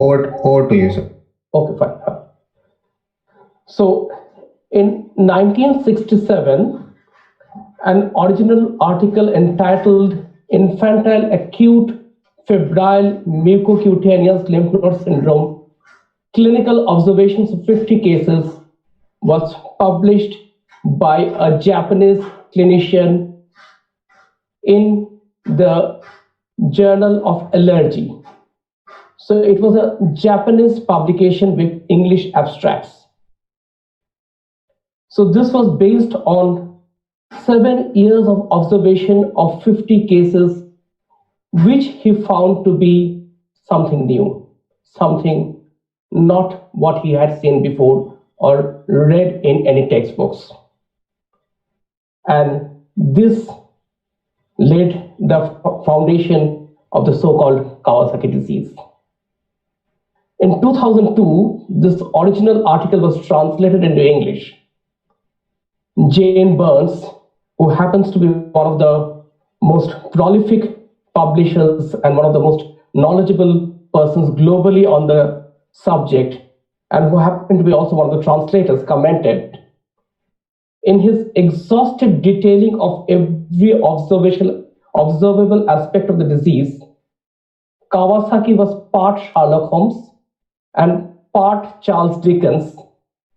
Over to you, sir. Okay, fine. So, in 1967, an original article entitled Infantile Acute Febrile Mucocutaneous Lymph Node Syndrome Clinical Observations of 50 Cases was published by a Japanese clinician in the Journal of Allergy. So it was a Japanese publication with English abstracts. So this was based on 7 years of observation of 50 cases, which he found to be something new, something not what he had seen before or read in any textbooks. And this laid the foundation of the so-called Kawasaki disease. In 2002, this original article was translated into English. Jane Burns, who happens to be one of the most prolific publishers and one of the most knowledgeable persons globally on the subject, and who happened to be also one of the translators, commented, in his exhaustive detailing of every observable aspect of the disease, Kawasaki was part Sherlock Holmes and part Charles Dickens,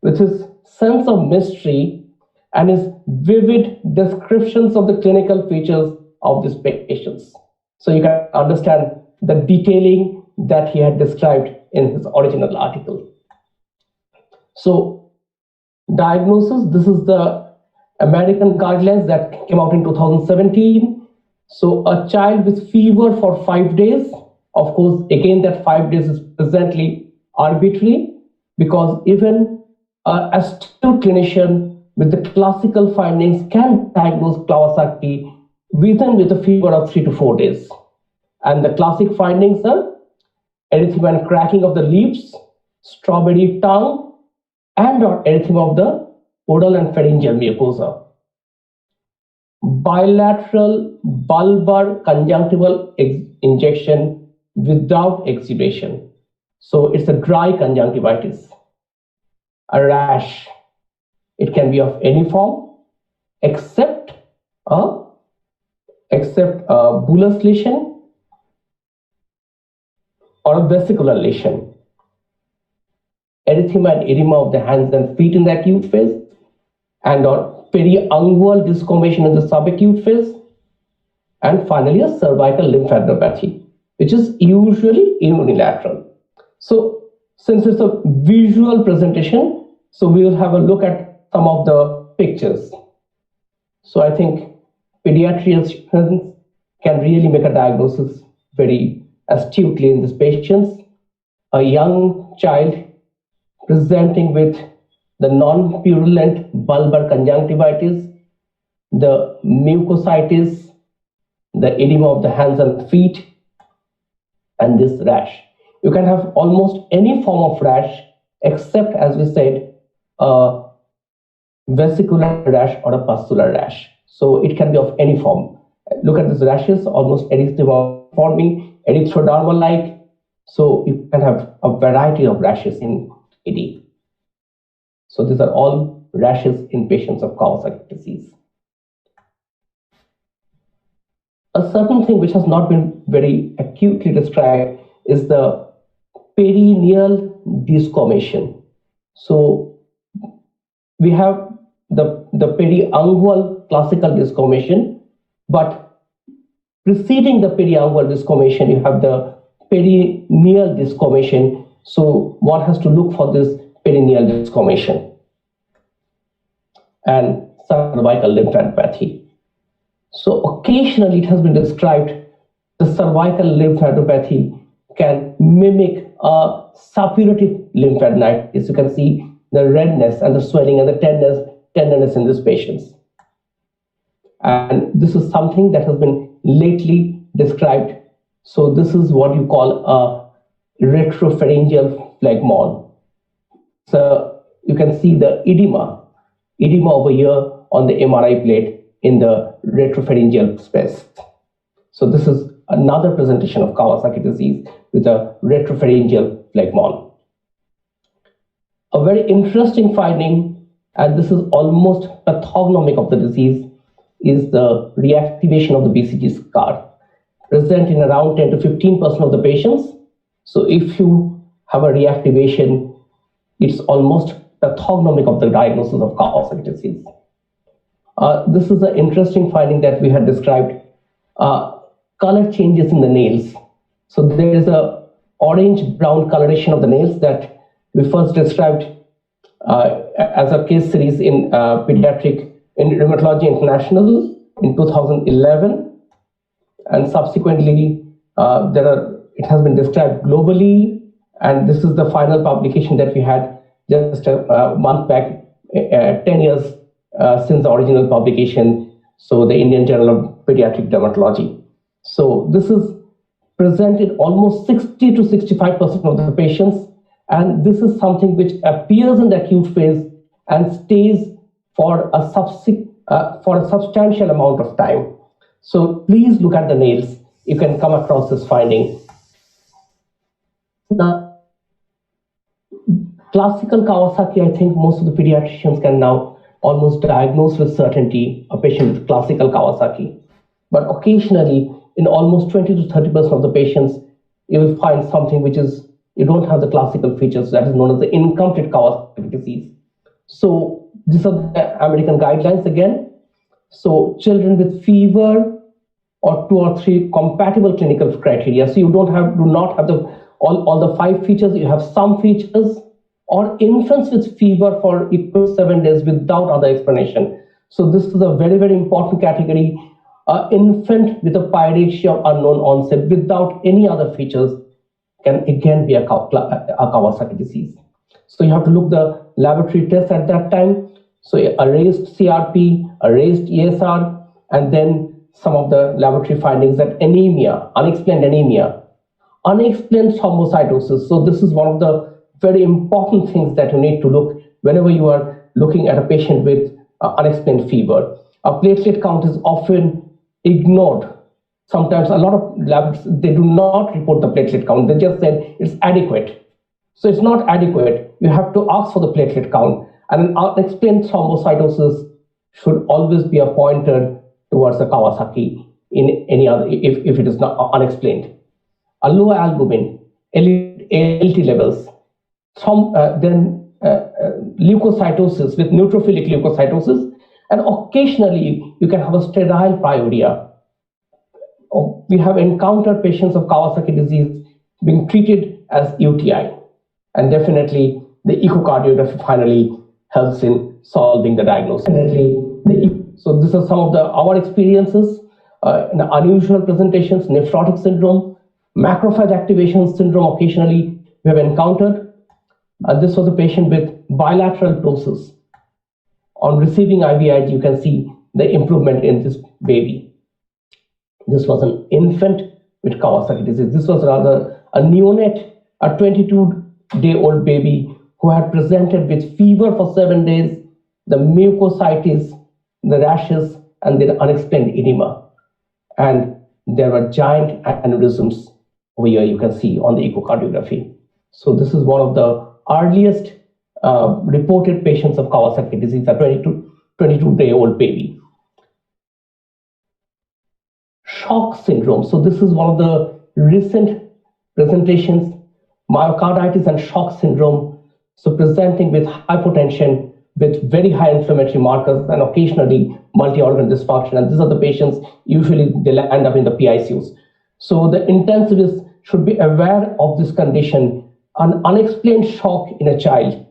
with his sense of mystery and his vivid descriptions of the clinical features of these patients. So you can understand the detailing that he had described in his original article. So, diagnosis, this is the American guidelines that came out in 2017. So a child with fever for 5 days, of course, again, that 5 days is presently arbitrary, because even an astute clinician with the classical findings can diagnose Kawasaki with a fever of 3 to 4 days. And the classic findings are erythema and cracking of the lips, strawberry tongue, and or erythema of the oral and pharyngeal mucosa. Bilateral bulbar conjunctival injection without exudation. So it's a dry conjunctivitis. A rash. It can be of any form except a bullous lesion or a vesicular lesion. Erythema and edema of the hands and feet in the acute phase, and or periungual desquamation in the subacute phase, and finally a cervical lymphadenopathy, which is usually unilateral. So since it's a visual presentation, so we will have a look at some of the pictures. So I think pediatricians can really make a diagnosis very astutely in these patients. A young child presenting with the non-purulent bulbar conjunctivitis, the mucositis, the edema of the hands and feet, and this rash. You can have almost any form of rash except, as we said, a vesicular rash or a pustular rash. So it can be of any form. Look at these rashes, almost erythema forming, erythroderma-like. So you can have a variety of rashes in AD. So these are all rashes in patients of Kawasaki disease. A certain thing which has not been very acutely described is the perineal desquamation. So we have the periungual classical desquamation, but preceding the periungual desquamation, you have the perineal desquamation. So one has to look for this perineal desquamation and cervical lymphadenopathy. So occasionally it has been described the cervical lymphadenopathy can mimic a suppurative lymphadenitis. You can see the redness and the swelling and the tenderness in these patients. And this is something that has been lately described. So this is what you call a retropharyngeal phlegmon. So you can see the edema over here on the MRI plate in the retropharyngeal space. So this is another presentation of Kawasaki disease with a retropharyngeal phlegmon. A very interesting finding, and this is almost pathognomic of the disease, is the reactivation of the BCG scar, present in around 10 to 15% of the patients. So if you have a reactivation, it's almost pathognomic of the diagnosis of Kawasaki disease. This is an interesting finding that we had described. Color changes in the nails. So there is a orange-brown coloration of the nails that we first described as a case series in Pediatric in Rheumatology International in 2011, and subsequently it has been described globally, and this is the final publication that we had just a month back, 10 years since the original publication, so the Indian Journal of Pediatric Dermatology. So this is present in almost 60 to 65% of the patients, and this is something which appears in the acute phase and stays for a substantial amount of time. So please look at the nails. You can come across this finding. Now, classical Kawasaki, I think most of the pediatricians can now almost diagnose with certainty a patient with classical Kawasaki. But occasionally, in almost 20 to 30% of the patients, you will find something which is, you don't have the classical features, that is known as the incomplete Kawasaki disease. So these are the American guidelines again. So children with fever or 2 or 3 compatible clinical criteria. So you do not have all the 5 features, you have some features, or infants with fever for equal 7 days without other explanation. So this is a very, very important category. Infant with a pyrexia of unknown onset without any other features can again be a Kawasaki disease. So you have to look the laboratory tests at that time. So a raised CRP, a raised ESR, and then some of the laboratory findings that anemia, unexplained thrombocytosis. So this is one of the very important things that you need to look whenever you are looking at a patient with unexplained fever. A platelet count is often ignored. Sometimes a lot of labs, they do not report the platelet count. They just said it's adequate. So it's not adequate. You have to ask for the platelet count. And an unexplained thrombocytosis should always be a pointer towards a Kawasaki in any other, if it is not unexplained. A low albumin, ALT levels, then leukocytosis with neutrophilic leukocytosis, and occasionally you can have a sterile pyuria. We have encountered patients of Kawasaki disease being treated as UTI, and definitely the echocardiography finally helps in solving the diagnosis. So these are some of our experiences, unusual presentations, nephrotic syndrome, macrophage activation syndrome occasionally we have encountered. This was a patient with bilateral ptosis. On receiving IVIG, you can see the improvement in this baby. This was an infant with Kawasaki disease. This was rather a neonate, a 22-day-old baby who had presented with fever for 7 days, the mucositis, the rashes, and the unexplained edema. And there were giant aneurysms over here, you can see on the echocardiography. So this is one of the earliest reported patients of Kawasaki disease, a 22-day-old baby. Shock syndrome. So this is one of the recent presentations, myocarditis and shock syndrome. So presenting with hypotension, with very high inflammatory markers, and occasionally multi-organ dysfunction. And these are the patients, usually they'll end up in the PICUs. So the intensivists should be aware of this condition, an unexplained shock in a child.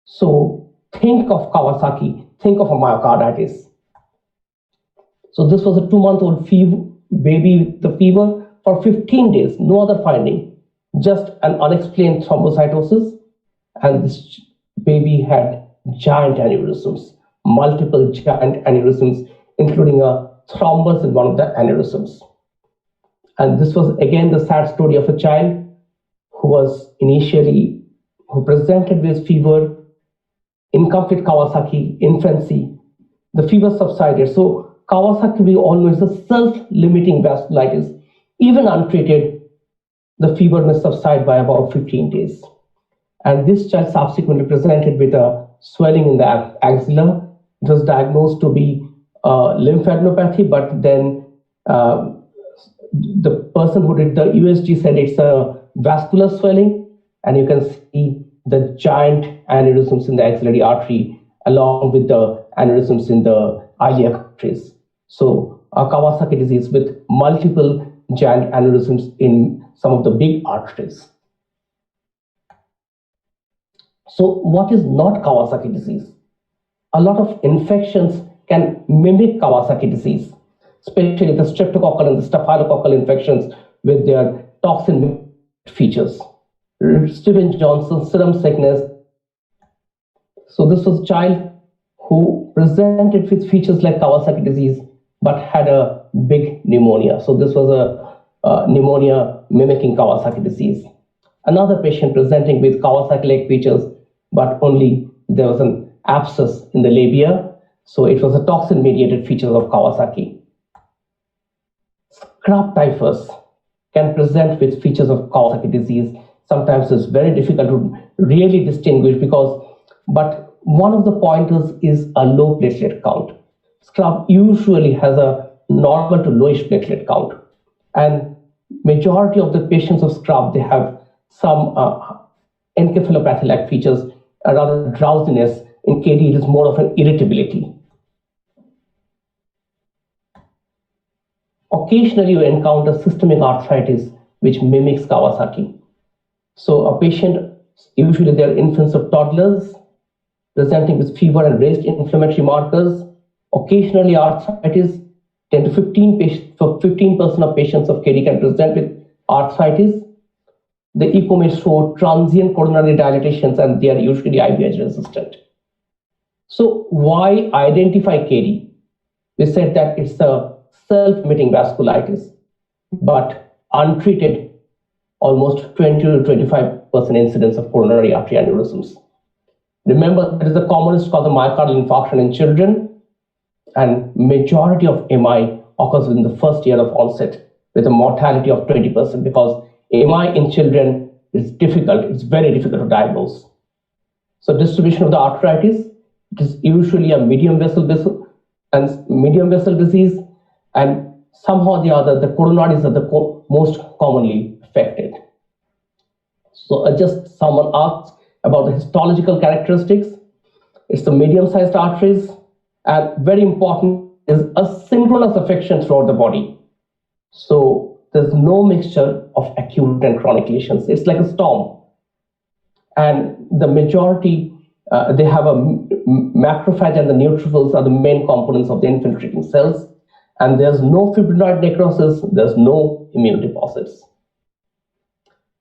So think of Kawasaki, think of a myocarditis. So this was a 2-month-old baby with the fever for 15 days, no other finding, just an unexplained thrombocytosis. And this baby had giant aneurysms, multiple giant aneurysms, including a thrombus in one of the aneurysms. And this was again the sad story of a child who presented with fever, incomplete Kawasaki, infancy. The fever subsided. So Kawasaki, we all know, is a self-limiting vasculitis. Even untreated, the fever may subside by about 15 days. And this child subsequently presented with a swelling in the axilla. It was diagnosed to be lymphadenopathy, but then the person who did the USG said it's a vascular swelling, and you can see the giant aneurysms in the axillary artery along with the aneurysms in the iliac arteries. So Kawasaki disease with multiple giant aneurysms in some of the big arteries. So what is not Kawasaki disease? A lot of infections can mimic Kawasaki disease, especially the streptococcal and the staphylococcal infections with their toxin features. Stevens-Johnson serum sickness. So this was a child who presented with features like Kawasaki disease, but had a big pneumonia. So this was a pneumonia mimicking Kawasaki disease. Another patient presenting with Kawasaki-like features, but only there was an abscess in the labia. So it was a toxin-mediated feature of Kawasaki. Scrub typhus can present with features of Kawasaki disease. Sometimes it's very difficult to really distinguish but one of the pointers is a low platelet count. Scrub usually has a normal to lowish platelet count. And majority of the patients of scrub, they have some encephalopathy-like features, rather drowsiness. In KD, it is more of an irritability. Occasionally, you encounter systemic arthritis, which mimics Kawasaki. So a patient, usually they are infants or toddlers, presenting with fever and raised inflammatory markers. Occasionally, arthritis, 10 to 15% of patients of KD can present with arthritis. The echo may show transient coronary dilatations, and they are usually IVIG resistant. So why identify KD? We said that it's a self-limiting vasculitis, but untreated, almost 20 to 25% incidence of coronary artery aneurysms. Remember, that is the commonest cause of myocardial infarction in children, and majority of MI occurs within the first year of onset with a mortality of 20%, because MI in children is difficult. It's very difficult to diagnose. So distribution of the arthritis, it is usually a medium vessel disease, and somehow or the other, the coronaries are the most commonly affected. So just someone asked about the histological characteristics. It's the medium-sized arteries, and very important is asynchronous affection throughout the body. So there's no mixture of acute and chronic lesions. It's like a storm. And the majority, they have a macrophage, and the neutrophils are the main components of the infiltrating cells. And there's no fibrinoid necrosis, there's no immune deposits.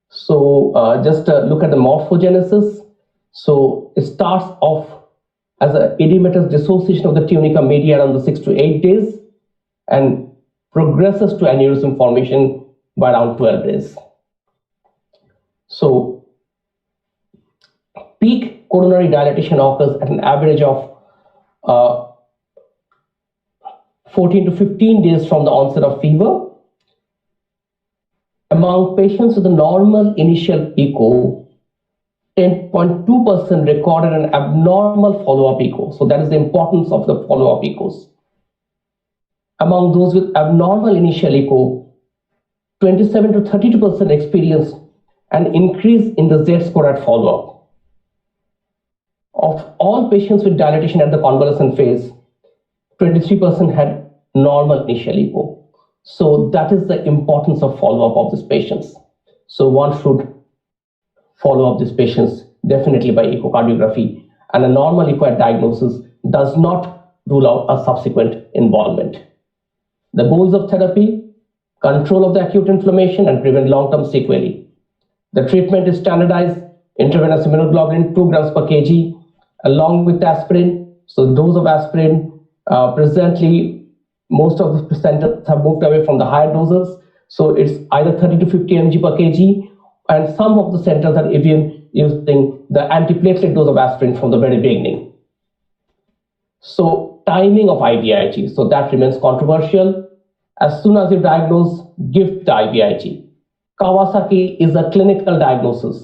So just look at the morphogenesis. So it starts off as an edematous dissociation of the tunica media around the 6 to 8 days, and progresses to aneurysm formation by around 12 days. So peak coronary dilatation occurs at an average of 14 to 15 days from the onset of fever. Among patients with a normal initial echo, 10.2% recorded an abnormal follow-up echo. So that is the importance of the follow-up echoes. Among those with abnormal initial echo, 27 to 32% experienced an increase in the Z-score at follow-up. Of all patients with dilatation at the convalescent phase, 23% had normal initial echo. So that is the importance of follow-up of these patients. So one should follow up these patients definitely by echocardiography, and a normal echo at diagnosis does not rule out a subsequent involvement. The goals of therapy: control of the acute inflammation and prevent long-term sequelae. The treatment is standardized intravenous immunoglobulin 2 grams per kg along with aspirin. So dose of aspirin, presently most of the centers have moved away from the higher doses. So it's either 30 to 50 mg per kg, and some of the centers are even using the antiplatelet dose of aspirin from the very beginning. So timing of IVIG, so that remains controversial. As soon as you diagnose, give the IVIG. Kawasaki is a clinical diagnosis.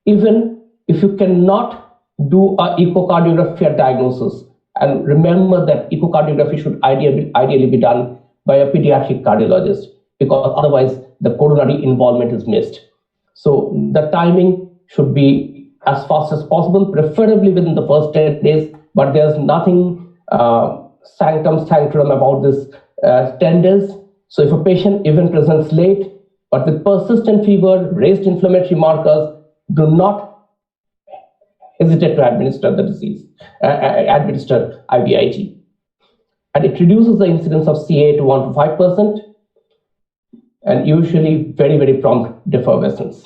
Even if you cannot do a echocardiography at diagnosis, and remember that echocardiography should ideally be done by a pediatric cardiologist, because otherwise the coronary involvement is missed. So the timing should be as fast as possible, preferably within the first 10 days, but there's nothing sanctum about this 10 days. So if a patient even presents late, but with persistent fever, raised inflammatory markers, do not hesitate to administer the disease, administer IVIG. And it reduces the incidence of CA to 1 to 5%, and usually very prompt defervescence.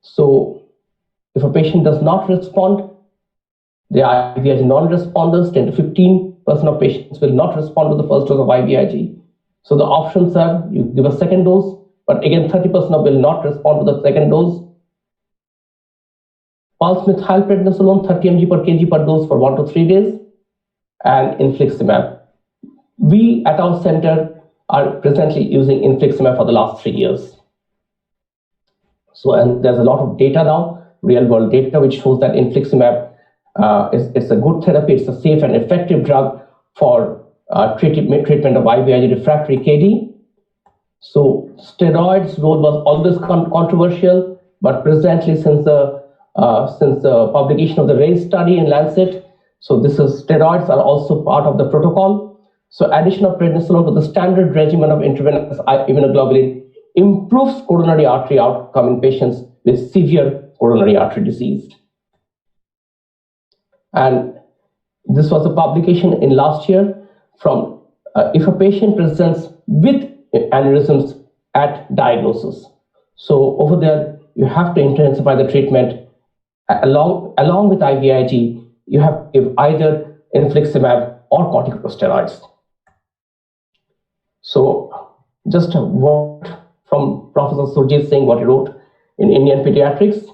So if a patient does not respond, the IVIG non-responders, 10 to 15% of patients will not respond to the first dose of IVIG. So the options are, you give a second dose, but again 30% will not respond to the second dose. Pulse methylprednisolone 30 mg per kg per dose for 1 to 3 days, and infliximab. We at our center are presently using infliximab for the last 3 years. So, and there's a lot of data now, real world data, which shows that infliximab is a good therapy. It's a safe and effective drug for treatment of IVIG refractory KD. So steroids role was always controversial, but presently since the publication of the RAISE study in Lancet, so steroids are also part of the protocol. So addition of prednisolone to the standard regimen of intravenous immunoglobulin improves coronary artery outcome in patients with severe coronary artery disease. And this was a publication in last year from if a patient presents with aneurysms at diagnosis. So over there, you have to intensify the treatment along with IVIG. You have to give either infliximab or corticosteroids. So just a word from Professor Surjit Singh, what he wrote in Indian Pediatrics.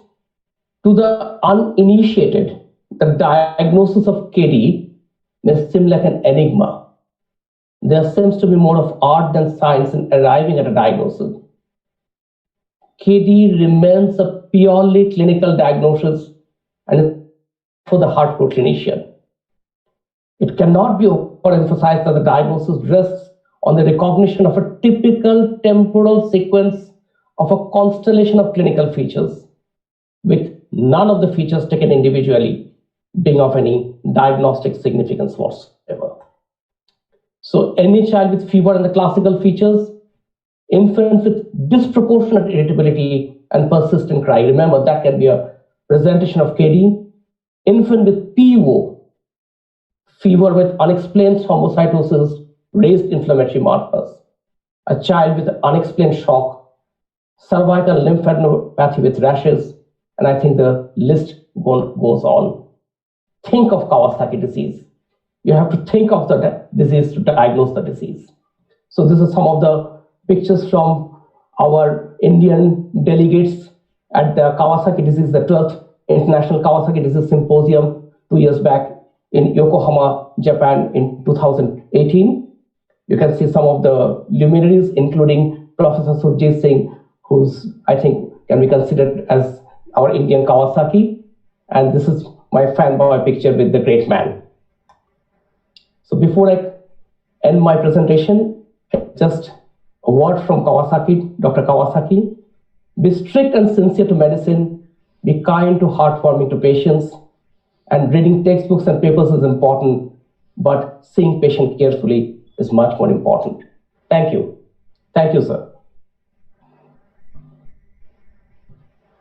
To the uninitiated, the diagnosis of KD may seem like an enigma. There seems to be more of art than science in arriving at a diagnosis. KD remains a purely clinical diagnosis and for the hardcore clinician. It cannot be overemphasized that the diagnosis rests on the recognition of a typical temporal sequence of a constellation of clinical features, with none of the features taken individually being of any diagnostic significance whatsoever. So any child with fever and the classical features, infants with disproportionate irritability and persistent cry, remember that can be a presentation of KD, infant with PUO, fever with unexplained thrombocytosis, raised inflammatory markers, a child with unexplained shock, cervical lymphadenopathy with rashes, and I think the list goes on. Think of Kawasaki disease. You have to think of the disease to diagnose the disease. So this is some of the pictures from our Indian delegates at the Kawasaki disease, the 12th International Kawasaki Disease Symposium 2 years back in Yokohama, Japan in 2018. You can see some of the luminaries, including Professor Surjit Singh, who's, I think, can be considered as our Indian Kawasaki. And this is my fanboy picture with the great man. So before I end my presentation, just a word from Kawasaki, Dr. Kawasaki. Be strict and sincere to medicine, be kind to heartwarming to patients, and reading textbooks and papers is important, but seeing patient carefully is much more important. Thank you. Thank you, sir.